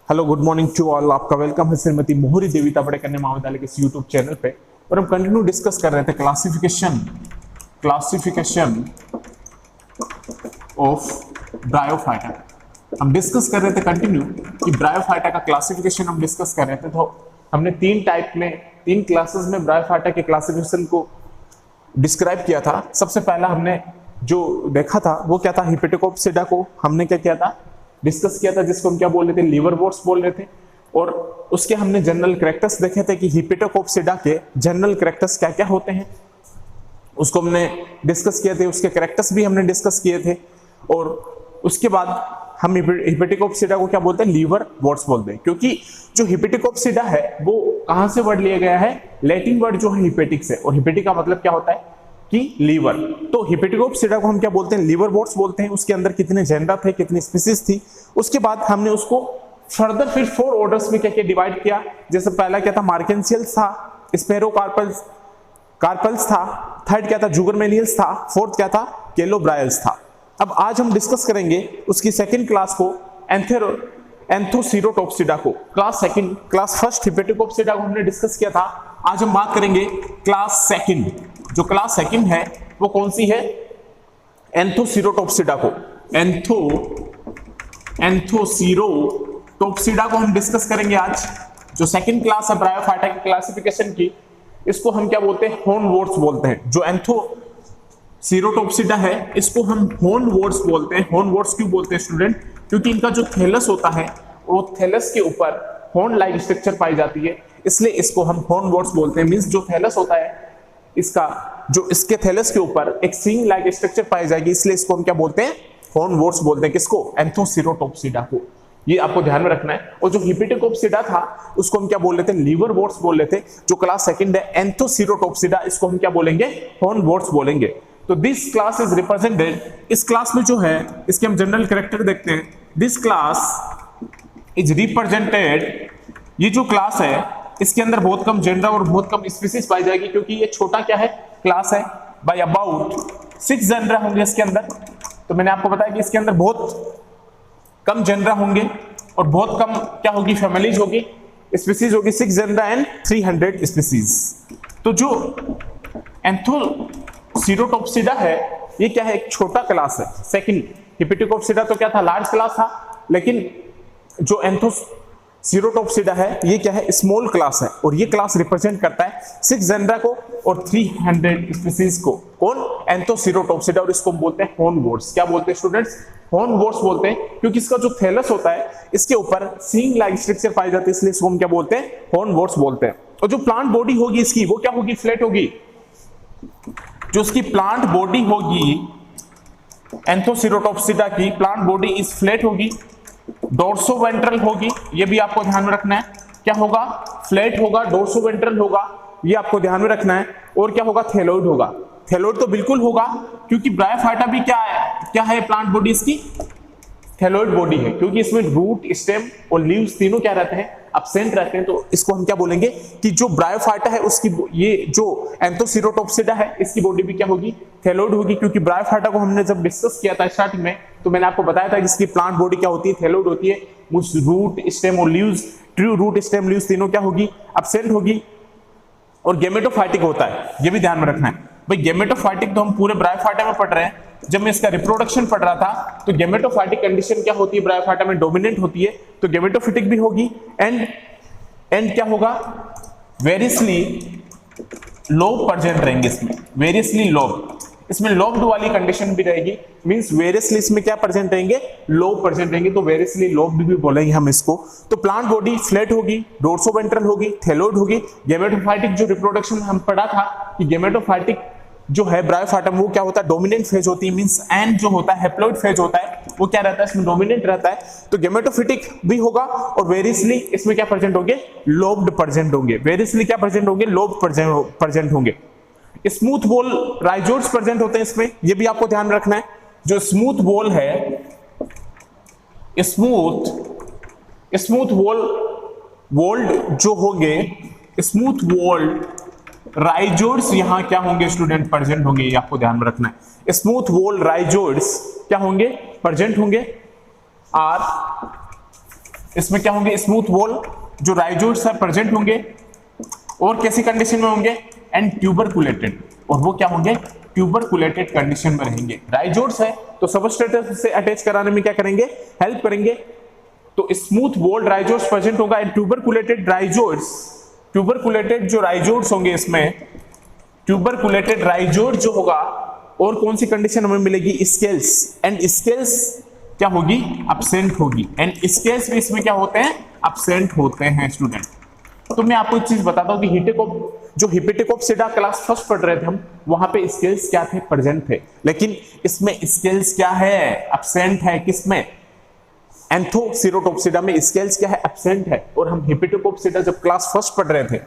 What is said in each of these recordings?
Hello good morning to all. आपका welcome है श्रीमती मोहरी देविता बड़े कन्या महाविद्यालय के इस यूट्यूब चैनल पे। और हम कंटिन्यू डिस्कस कर रहे थे क्लासिफिकेशन ऑफ ब्रायोफाइटा। हम डिस्कस कर रहे थे कंटिन्यू कि ब्रायोफाइटा का क्लासिफिकेशन हम डिस्कस कर रहे थे। तो हमने तीन क्लासेस में ब्रायोफाइटा के क्लासिफिकेशन को डिस्क्राइब किया था। सबसे पहला हमने जो देखा था वो क्या था, हिपेटिकोप्सिडा को हमने क्या किया था, डिस्कस किया था, जिसको हम क्या बोल रहे थे, लिवरवोर्ट्स बोल रहे थे। और उसके हमने जनरल कैरेक्टर्स देखे थे कि हिपेटिकोप्सिडा के जनरल कैरेक्टर्स क्या क्या होते हैं, उसको हमने डिस्कस किए थे। उसके कैरेक्टर्स भी हमने डिस्कस किए थे। और उसके बाद हम हिपेटिकोप्सिडा को क्या बोलते हैं, लिवरवोर्ट्स बोलते हैं। क्योंकि जो हिपेटिकोप्सिडा है वो कहां से वर्ड लिया गया है, लैटिन वर्ड जो है हिपेटिक से। और हिपेटिक का मतलब क्या होता है कि लीवर। तो हिपेटिकोप्सिडा को हम क्या बोलते हैं, लिवरवोर्ट्स बोलते हैं। उसके अंदर कितने जेनरा थे, कितनी स्पीसीज थी। उसके बाद हमने उसको फर्दर फिर 4 ऑर्डर्स में क्या क्या डिवाइड किया। जैसे पहला क्या था, मार्केंशियल्स था, कार्पल्स था, थर्ड क्या था, जुगरमेलियल्स था, फोर्थ क्या था, केलोब्रायल्स था। अब आज हम डिस्कस करेंगे उसकी सेकंड क्लास को, एंथोसीरोटोप्सिडा को। क्लास फर्स्ट हिपेटिकोप्सिडा को हमने डिस्कस किया था। आज हम बात करेंगे क्लास सेकंड। जो क्लास सेकंड है वो कौन सी है, एंथोसीरोटोप्सिडा को। एंथोसीरोटोप्सिडा को हम डिस्कस करेंगे आज। जो सेकंड क्लास है ब्रायोफाइटा की क्लासिफिकेशन की, इसको हम क्या बोलते हैं, हॉर्नवोर्ट्स बोलते हैं। जो एंथोसीरोटोप्सिडा है इसको हम हॉर्नवोर्ट्स बोलते हैं। हॉर्नवोर्ट्स क्यों बोलते हैं स्टूडेंट, क्योंकि इनका जो थैलस होता है वो थैलस के ऊपर हॉर्न लाइक स्ट्रक्चर पाई जाती है, इसलिए इसको हम हॉर्नवोर्ट्स बोलते हैं। मींस जो थैलस होता है इसका, जो इसके थैलस के ऊपर एक सींग लाइक स्ट्रक्चर पाई जाएगी, इसलिए इसको हम क्या बोलते हैं, हॉर्नवोर्ट्स बोलते हैं। किसको, एंथोसीरोटोप्सिडा को। ये आपको ध्यान में रखना है। और जो हिपेटिकोप्सिडा था उसको हम क्या बोल रहे थे, लिवरवोर्ट्स बोल रहे थे। जो क्लास सेकंड है एंथोसीरोटोप्सिडा, इसको हम क्या बोलेंगे, हॉर्नवोर्ट्स बोलेंगे। तो दिस क्लास इज रिप्रेजेंटेड, इस क्लास में जो है इसके हम जनरल कैरेक्टर देखते हैं। दिस क्लास इज रिप्रेजेंटेड, ये जो क्लास है इसके अंदर बहुत कम जेंडर और बहुत कम स्पीसीज पाई जाएगी, क्योंकि ये छोटा क्या है, क्लास है। बाय अबाउट 6 जेंडर होंगे इसके अंदर। तो मैंने आपको बताया कि इसके अंदर बहुत कम जेंडर होंगे और बहुत कम क्या होगी, फैमिलीज होगी, स्पीसीज होगी। 6 जेंडर एंड 300 स्पीसीज। तो जो एंथोसीरोटोप्सिडा है ये क्या है, एक छोटा क्लास है। सेकंड हिपेटिकोप्सिडा तो क्या था, लार्ज क्लास था। लेकिन जो एंथोसीरोटोप्सिडा है ये क्या है, स्मॉल क्लास है। और ये क्लास रिप्रेजेंट करता है 6 जेंडर को और 300 स्पीसीज को। कौन, एंथोसीरोटोप्सिडा। और इसको बोलते हैं हॉर्नवोर्ट्स। क्या बोलते हैं स्टूडेंट्स, हॉर्नवोर्ट्स बोलते हैं, क्योंकि इसका जो थैलस होता है इसके ऊपर सींग लाइक स्ट्रक्चर पाई जाती है, इसलिए इसको हम क्या बोलते हैं, हॉर्नवोर्ट्स बोलते हैं। और जो प्लांट बॉडी होगी इसकी वो क्या होगी, फ्लैट होगी। जो इसकी प्लांट बॉडी होगी एंथोसीरोटोप्सिडा की, प्लांट बॉडी इज फ्लैट होगी, डोर्सोवेंट्रल होगी। ये भी आपको ध्यान में रखना है। क्या होगा, फ्लैट होगा, डोर्सोवेंट्रल होगा, ये आपको ध्यान में रखना है। और क्या होगा, थैलोइड होगा। थैलोइड तो बिल्कुल होगा, क्योंकि ब्रायोफाइटा भी क्या है प्लांट बॉडी इसकी, थैलोइड बॉडी है। क्योंकि इसमें रूट, स्टेम और लीव्स तीनों क्या रहते हैं, एब्सेंट रहते हैं। तो इसको हम क्या बोलेंगे कि जो ब्रायोफाइटा है उसकी, ये जो एंथोसीरोटोप्सिडा है इसकी बॉडी भी क्या होगी, थैलोइड होगी। क्योंकि ब्रायोफाइटा को हमने जब डिस्कस किया था स्टार्टिंग में, तो मैंने आपको बताया था कि इसकी प्लांट बॉडी क्या होती है, थैलोइड होती है। रूट, स्टेम और leaves, true root, stem, leaves तीनों क्या होगी, एब्सेंट होगी। और गेमेटोफाइटिक होता है, ये भी ध्यान में रखना है भाई। गेमेटोफाइटिक तो हम पूरे ब्रायोफाइटा में पढ़ रहे हैं। जब मैं इसका रिप्रोडक्शन पढ़ रहा था तो गेमेटोफाइटिक कंडीशन क्या होती है, ब्रायोफाइटा में डोमिनेंट होती है। तो गेमेटोफिटिक भी होगी। एंड क्या होगा, वेरियसली लोब प्रेजेंट रहेंगे इसमें, वेरियसली लोब, इसमें लोब्ड वाली कंडीशन भी रहेगी। मींस वेरियसली इसमें क्या प्रेजेंट रहेंगे, लोब प्रेजेंट रहेंगे। तो वेरियसली लोब्ड भी बोलेंगे हम इसको। तो प्लांट बॉडी फ्लैट होगी, डोर्सोवेंट्रल होगी, थैलोइड होगी। गेमेटोफाइटिक जो रिप्रोडक्शन हम पढ़ा था कि गेमेटोफाइटिक जो है ब्रायोफाइटा में वो क्या होता है, डोमिनेंट फेज होती है। मींस एंड जो होता है हैप्लॉइड फेज होता है, वो क्या रहता है, इसमें डोमिनेंट रहता है। तो गेमेटोफिटिक भी होगा। और वेरियसली इसमें क्या प्रेजेंट होंगे, लोब्ड प्रेजेंट होंगे। वेरियसली क्या प्रेजेंट होंगे, लोब प्रेजेंट होंगे। स्मूथ वॉल राइजोइड्स प्रेजेंट होते हैं इसमें, ये भी आपको ध्यान रखना है। जो स्मूथ वॉल है, स्मूथ वॉल्ड जो होंगे, स्मूथ वॉल्ड राइजोइड्स यहां क्या होंगे स्टूडेंट, प्रेजेंट होंगे। ये आपको ध्यान में रखना है। स्मूथ वॉल राइजोइड्स क्या होंगे, प्रेजेंट होंगे। आर इसमें क्या होंगे, स्मूथ वॉल जो राइजोइड्स है प्रेजेंट होंगे, और कैसी कंडीशन में होंगे, एंड ट्यूबरकुलेटेड, और वो क्या होंगे, ट्यूबरकुलेटेड कंडीशन में रहेंगे। राइजोइड्स है तो सबस्ट्रेटम से अटैच कराने में क्या करेंगे, हेल्प करेंगे। तो स्मूथ वॉल्ड राइजोइड्स प्रेजेंट होगा एंड ट्यूबरकुलेटेड राइजोइड्स, ट्यूबरकुलेटेड जो राइजोइड्स होंगे इसमें, ट्यूबरकुलेटेड राइजोइड जो होगा, और कौन सी कंडीशन हमें मिलेगी, स्केल्स, एंड स्केल्स क्या होगी, एब्सेंट होगी, एंड स्केल्स भी इसमें क्या होते हैं, एब्सेंट होते हैं स्टूडेंट। तो मैं आपको एक चीज बताता हूं कि हिपेटिकोप्सिडा क्लास फर्स्ट पढ़ रहे थे हम, वहां पे स्केल्स क्या थे, प्रेजेंट थे, लेकिन इसमें स्केल्स क्या है, एब्सेंट है। किसमें, एंथोसिरोटोप्सिडा में स्केल्स क्या है, एब्सेंट है। और हम हिपेटिकोप्सिडा जब क्लास फर्स्ट पढ़ रहे थे,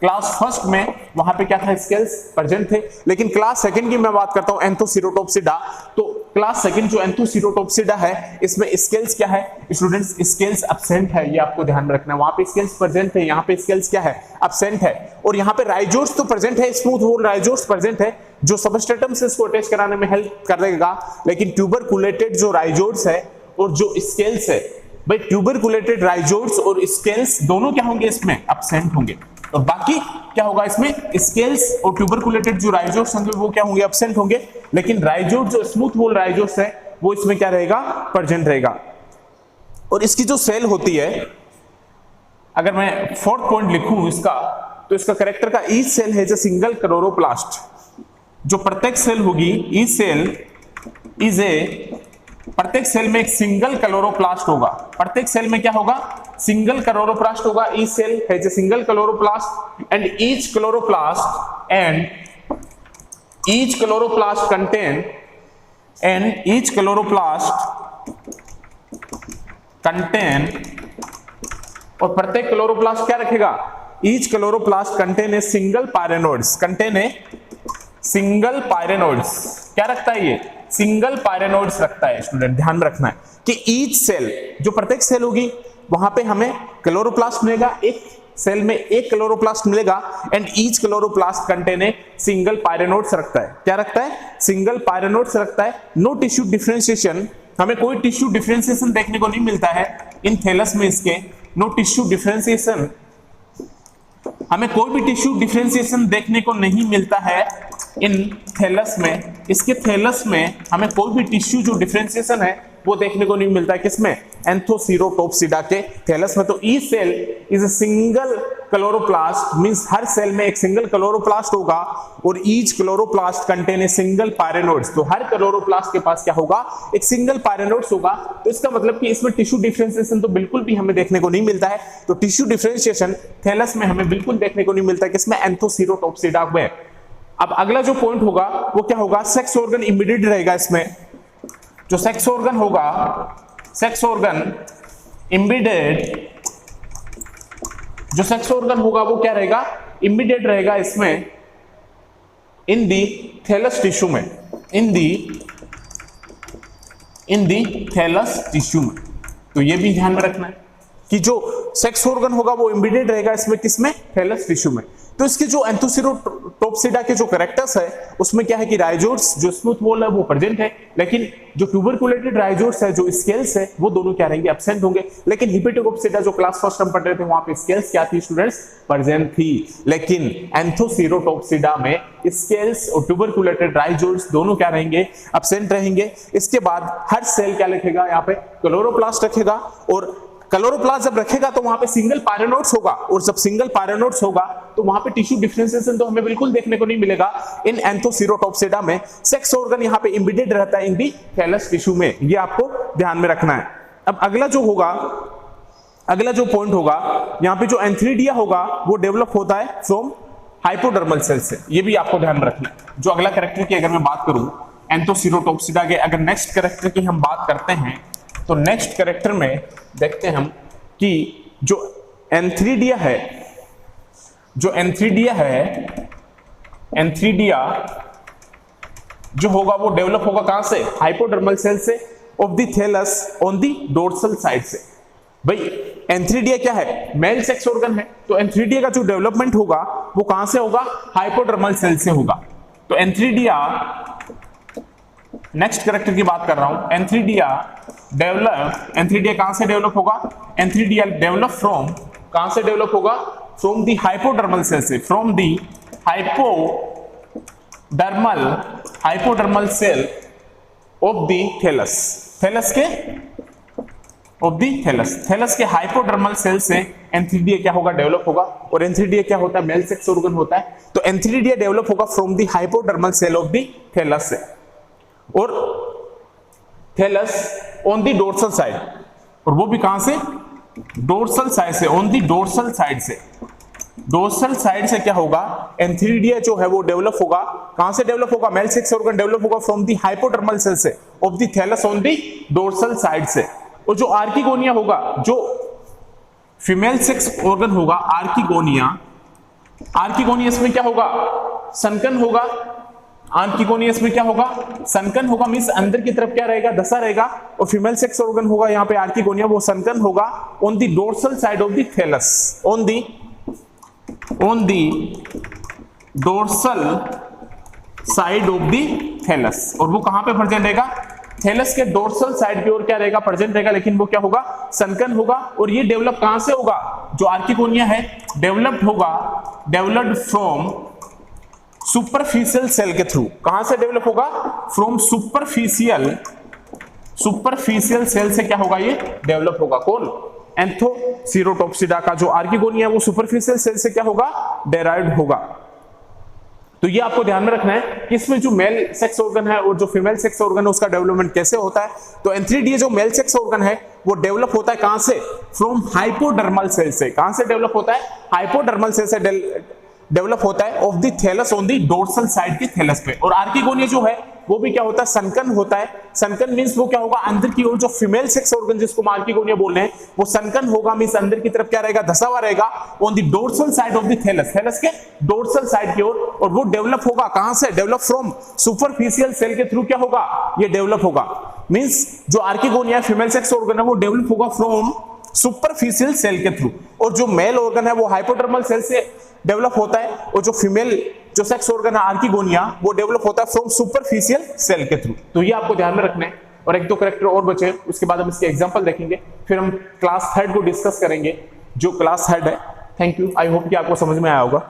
क्लास फर्स्ट में वहां पे क्या था, स्केल्स प्रेजेंट थे। लेकिन क्लास सेकंड की मैं बात करता हूं, एंथोसिरोटोप्सिडा, तो क्लास सेकंड जो एंथोसिरोटोप्सिडा है, इसमें स्केल्स क्या है स्टूडेंट्स, स्केल्स एब्सेंट है, ये आपको ध्यान में रखना है। वहां पे स्केल्स प्रेजेंट है, यहाँ पे स्केल्स क्या है, एब्सेंट है। और यहाँ पे राइजोइड्स तो प्रेजेंट है, स्मूथ वॉल राइजोइड्स प्रेजेंट है, जो सबस्ट्रेटम से इसको अटैच कराने में हेल्प कर देगा। लेकिन ट्यूबरकुलेटेड जो राइजोइड्स है और जो स्केल्स है, भाई ट्यूबरकुलेटेड राइजोइड्स और स्केल्स दोनों क्या होंगे, इसमें एब्सेंट होंगे। और बाकी क्या होगा, इसमें स्केल्स और ट्यूबरकुलेटेड जो राइजोइड्स होंगे वो क्या होंगे, एब्सेंट होंगे। लेकिन राइजोइड जो स्मूथ वॉल राइजोइड्स है वो इसमें क्या रहेगा, प्रेजेंट रहेगा। और इसकी जो सेल होती है, अगर मैं फोर्थ पॉइंट लिखूं इसका, तो इसका कैरेक्टर का ईच सेल है जो सिंगल क्लोरोप्लास्ट, जो प्रत्येक सेल होगी, ईच सेल इज ए, प्रत्येक सेल में एक सिंगल क्लोरोप्लास्ट होगा। प्रत्येक सेल में क्या होगा, सिंगल क्लोरोप्लास्ट होगा। ईच सेल है जो single chloroplast and each chloroplast contain और प्रत्येक क्लोरोप्लास्ट क्या रखेगा, each chloroplast contain a single pyrenoids, क्या रखता है, ये सिंगल पायरेनोइड्स रखता है। स्टूडेंट ध्यान में रखना है कि ईच सेल, जो प्रत्येक सेल होगी वहां पे हमें क्लोरोप्लास्ट मिलेगा, एक सेल में एक क्लोरोप्लास्ट मिलेगा, and each chloroplast contain a single pyrenoids रखता है। क्या रखता है, सिंगल पायरेनोइड्स रखता है। नो टिश्यू डिफरेंशिएशन, हमें कोई टिश्यू डिफरेंशिएशन देखने को नहीं मिलता है इन थैलस में, इसके नो टिश्यू डिफरेंशिएशन, हमें कोई भी टिश्यू डिफरेंशिएशन देखने को नहीं मिलता है इन थैलस में। इसके थैलस में हमें कोई भी टिश्यू जो डिफरेंशिएशन है वो देखने को नहीं मिलता है। किसमें, एंथोसिरोटोप्सिडा के थैलस में। तो each cell is a single chloroplast, means हर सेल में एक सिंगल क्लोरोप्लास्ट होगा, और each chloroplast contain a single pyrenoids, तो हर क्लोरोप्लास्ट के पास क्या होगा, एक सिंगल पायरेनोइड्स होगा। तो इसका मतलब कि इसमें टिश्यू डिफरेंशिएशन तो बिल्कुल भी हमें देखने को नहीं मिलता है। तो टिश्यू डिफरेंशिएशन थैलस में हमें बिल्कुल देखने को नहीं मिलता है। किसमें, एंथोसिरोटोप्सिडा में। अब अगला जो पॉइंट होगा वो क्या होगा, सेक्स ऑर्गन इमिडिएट रहेगा इसमें। जो सेक्स ऑर्गन होगा, सेक्स ऑर्गन इमिडिएट, जो सेक्स ऑर्गन होगा वो क्या रहेगा, इमिडिएट रहेगा इसमें, इन दी थैलस टिश्यू में, इन दी थैलस टिश्यू में। तो ये भी ध्यान में रखना है कि जो सेक्स ऑर्गन होगा वो इमिडिएट रहेगा इसमें, किसमें, थैलस टिश्यू में। तो इसके जो एंथोसिरोटोप्सिडा के जो कैरेक्टर्स है उसमें क्या है कि राइजोइड्स जो स्मूथ वॉल है वो प्रेजेंट है, लेकिन जो ट्यूबरकुलेटेड राइजोइड्स है, जो स्केल्स है, वो दोनों क्या रहेंगे, एब्सेंट होंगे। लेकिन हिपेटिकोप्सिडा जो क्लास फर्स्ट हम पढ़ रहे थे वहां पे स्केल्स क्या थी स्टूडेंट्स, प्रेजेंट थी। लेकिन एंथोसिरोटोप्सिडा में स्केल्स और ट्यूबरकुलेटेड राइजोइड्स दोनों क्या रहेंगे, एब्सेंट रहेंगे। इसके बाद हर सेल क्या लिखेगा, यहाँ पे क्लोरोप्लास्ट रखेगा, और क्लोरोप्लास्ट जब रखेगा तो वहां पे सिंगल पायरेनोइड्स होगा, और जब सिंगल पायरेनोइड्स होगा तो वहां पे टिश्यू डिफरेंशिएशन तो हमें बिल्कुल देखने को नहीं मिलेगा इन एंथोसिरोटोप्सिडा में। सेक्स ऑर्गन यहाँ पे इमिडिएट रहता है इन दी थैलस टिश्यू में, ये आपको ध्यान में रखना है। अब अगला जो पॉइंट होगा, यहाँ पे जो एंथ्रीडिया होगा वो डेवलप होता है फ्रॉम हाइपोडर्मल सेल से, ये भी आपको ध्यान में रखना है। जो अगला कैरेक्टर की अगर मैं बात करूं एंथोसिरोटोप्सिडा के, अगर नेक्स्ट कैरेक्टर की हम बात करते हैं तो नेक्स्ट कैरेक्टर में देखते हैं हम कि जो एंथ्रीडिया जो होगा वो डेवलप होगा कहां से, हाइपोडर्मल सेल से, of the thallus on the dorsal side से। भाई एंथ्रीडिया क्या है, मेल सेक्स ऑर्गन है, तो एंथ्रीडिया का जो डेवलपमेंट होगा वो कहां से होगा, हाइपोडर्मल सेल से होगा। तो एंथ्रीडिया नेक्स्ट कैरेक्टर की बात कर रहा हूं, एंथ्रीडिया कहां से डेवलप होगा? एंथ्रीडिया डेवलप फ्रॉम, कहां से डेवलप होगा? फ्रॉम दी हाइपोडर्मल सेल से, from the hypodermal cell of the thallus, thallus के हाइपोडर्मल सेल से एंथ्रीडिया क्या होगा? डेवलप होगा। और एंथ्रीडिया क्या होता है? मेल सेक्स ऑर्गन होता है। तो एंथ्रीडिया डेवलप होगा from the hypodermal cell of the thallus से, और thallus on the dorsal side, और वो भी कहां से? डोर्सल साइड से, ऑन दी डोर्सल साइड से। डोर्सल साइड से क्या होगा? एंथ्रीडिया जो है वो डेवलप होगा। कहां से डेवलप होगा? मेल सेक्स ऑर्गन डेवलप होगा फ्रॉम दी हाइपोडर्मल सेल से of the thallus on the dorsal side से। और जो आर्किगोनिया होगा, जो फीमेल सेक्स ऑर्गन होगा, आर्किगोनियस में क्या होगा? सनकन होगा। आर्किगोनियस में क्या होगा? सनकन होगा, मींस अंदर की तरफ क्या रहेगा? धसा रहेगा। और फीमेल सेक्स ऑर्गन होगा यहाँ पे आर्किगोनिया, वो सनकन होगा on the dorsal side of the thallus, on the dorsal side of the thallus. और वो कहां पे प्रेजेंट रहेगा? थैलस के डोर्सल साइड की ओर क्या रहेगा? प्रेजेंट रहेगा, लेकिन वो क्या होगा? सनकन होगा। और ये डेवलप कहां से होगा? जो आर्किगोनिया है डेवलप्ड फ्रॉम सुपरफिशियल सेल के थ्रू। कहां से डेवलप होगा? फ्रॉम सुपरफिशियल सेल से क्या होगा? ये डेवलप होगा। कौन? एंथोसीरोटॉप्सिडा का जो आर्किगोनिया वो सुपरफिशियल सेल से क्या होगा? डेराइव्ड होगा। तो ये आपको ध्यान में रखना है कि इसमें जो मेल सेक्स ऑर्गन है और जो फीमेल सेक्स ऑर्गन है उसका डेवलपमेंट कैसे होता है। तो एंथ्रीडिया जो मेल सेक्स ऑर्गन है वो डेवलप होता है कहां से? फ्रॉम हाइपोडर्मल सेल से। कहां से डेवलप होता है? हाइपोडर्मल सेल से डेवलप होता है of the thallus on the dorsal side के थैलस पे। और आर्किगोनिया जो है वो भी क्या होता है? सनकन होता है। सनकन मींस वो क्या होगा? अंदर की ओर जो फीमेल सेक्स ऑर्गन जिसको हम आर्किगोनिया बोल रहे हैं वो सनकन होगा, मींस अंदर की तरफ क्या रहेगा? धसा हुआ रहेगा on the dorsal side of the thallus, thallus के डोर्सल साइड की ओर। और वो डेवलप होगा कहां से? डेवलप फ्रॉम सुपरफिशियल सेल के थ्रू क्या होगा? ये डेवलप होगा। मींस जो आर्किगोनिया फीमेल सेक्स ऑर्गन है वो डेवलप होगा फ्रॉम सुपरफिशियल सेल के थ्रू, और जो मेल ऑर्गन है वो हाइपोडर्मल सेल से डेवलप होता है, और जो फीमेल जो सेक्स ऑर्गन है आर्किगोनिया वो डेवलप होता है फ्रॉम सुपरफिशियल सेल के थ्रू। तो ये आपको ध्यान में रखना है। और एक दो कैरेक्टर और बचे, उसके बाद हम इसके एग्जांपल देखेंगे, फिर हम क्लास थर्ड को डिस्कस करेंगे जो क्लास थर्ड है। थैंक यू, आई होप कि आपको समझ में आया होगा।